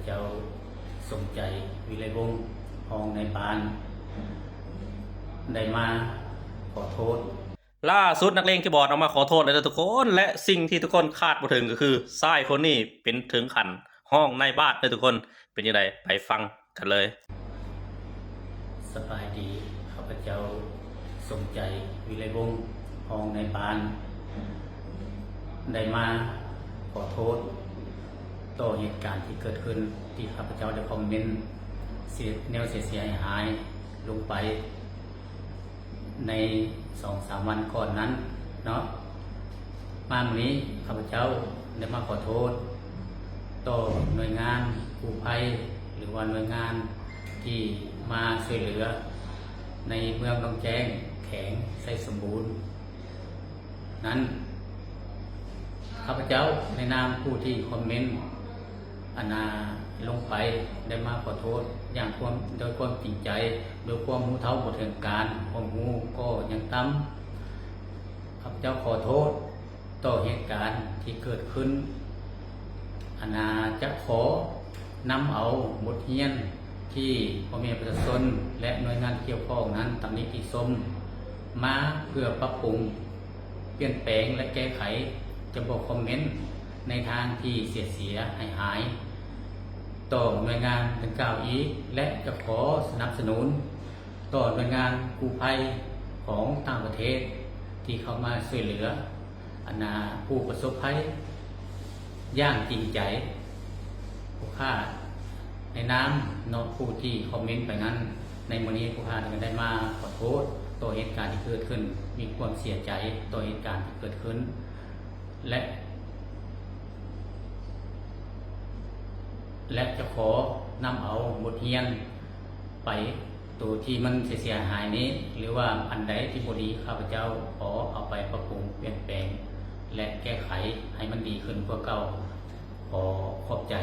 เจ้าสมใจวิไลวงศ์ห้องในบ้านได้มาขอโทษล่าสุดนักเลงคีย์บอร์ดออกมาขอโทษเลยทุกคนและสิ่งที่ทุกคนคาดบ่ถึงก็คือชายคนนี้เป็นถึงขันห้องในบ้านเลยทุกคนเป็นยังไงไปฟังกันเลยสบายดีข้าพเจ้าสมใจวิไลวงศ์ห้องในบ้านได้มาขอโทษต่อเหตุการณ์ที่เกิดขึ้นที่ข้าพเจ้าได้คอมเมนต์แนวเสียหายลงไปใน 2-3 วันก่อนนั้นเนาะมาวันนี้ข้าพเจ้าได้มาขอโทษต่อหน่วยงานกู้ภัยหรือว่าหน่วยงานที่มาช่วยเหลือในเมืองบางแจ้งแข็งไซสมบูรณ์นั้นข้าพเจ้าในนามผู้ที่คอมเมนต์ลงไปได้มาขอโทษอย่างโดยความจริงใจโดยความรู้เท่าบ่ถึงการความรู้ก็ยังต่ำข้าพเจ้าขอโทษต่อเหตุการณ์ที่เกิดขึ้นจะขอนำเอาบทเรียนที่พ่อแม่ประชาชนและหน่วยงานเกี่ยวข้องนั้นตำหนิติชมมาเพื่อปรับปรุงเปลี่ยนแปลงและแก้ไขจะบอกคอมเมนต์ในทางที่เสียหายต่อหน่วยงานดังกล่าวอีกและจะขอสนับสนุนต่อหน่วยงานกู้ภัยของต่างประเทศที่เข้ามาช่วยเหลือผู้ประสบภัยอย่างจริงใจผู้ค่าในน้ำนอกผู้ที่คอมเมนต์ไปนั้นในวันนี้ผู้ค่าได้มาขอโทษต่อเหตุการณ์ที่เกิดขึ้นมีความเสียใจต่อเหตุการณ์ที่เกิดขึ้นและจะขอนำเอาบทเรียนไปตัวที่มันเสียหายนี้หรือว่าอันใดที่บดีข้าพเจ้าขอเอาไปปรับปรุงเปลี่ยนแปลงและแก้ไขให้มันดีขึ้นกว่าเก่าขอขอบใจ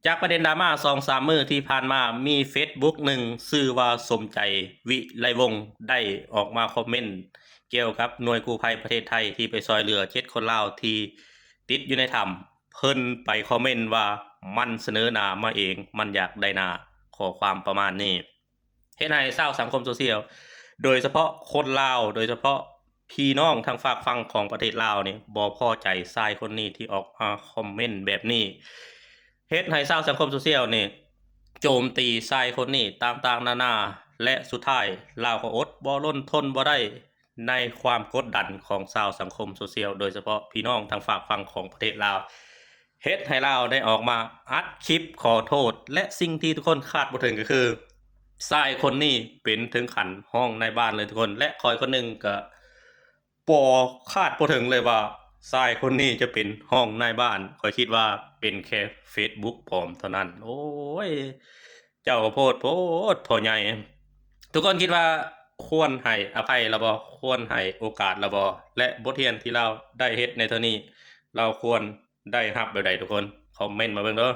จากประเด็นดราม่า2-3 มื้อที่ผ่านมามี Facebook หนึ่งชื่อว่าสมใจวิไลวงศ์ได้ออกมาคอมเมนต์เกี่ยวกับหน่วยกู้ภัยประเทศไทยที่ไปช่วยเหลือ7 คนลาวที่ติดอยู่ในถ้ำเพิ่นไปคอมเมนต์ว่ามันเสนอหน้ามาเองมันอยากได้หน้าขอความประมาณนี้เฮ็ดให้ชาวสังคมโซเชียลโดยเฉพาะคนลาวโดยเฉพาะพี่น้องทางฝากฝั่งของประเทศลาวนี่บ่พอใจชายคนนี้ที่ออกมาคอมเมนต์แบบนี้เฮ็ดให้ชาวสังคมโซเชียลนี่โจมตีชายคนนี้ต่างๆนานาและสุดท้ายลาวก็อดบ่ล้นทนบ่ได้ในความกดดันของชาวสังคมโซเชียลโดยเฉพาะพี่น้องทางฝากฝั่งของประเทศลาวเฮ็ดให้ลาวได้ออกมาอัดคลิปขอโทษและสิ่งที่ทุกคนคาดบ่ถึงก็คือชายคนนี้เป็นถึงขั้นห้องในบ้านเลยทุกคนและข้อยคนหนึ่งก็บ่คาดบ่ถึงเลยว่าชายคนนี้จะเป็นห้องในบ้านข้อยคิดว่าเป็นแค่ Facebook ปลอมเท่านั้นโอ้ยเจ้าก็โพดโพดพ่อใหญ่ทุกคนคิดว่าควรให้อภัยแล้วบ่ควรให้โอกาสแล้วบ่และบทเรียนที่เราได้เฮ็ดในเท่านี้เราควรได้รับแบบใดทุกคนคอมเมนต์มาเบิ่งเด้อ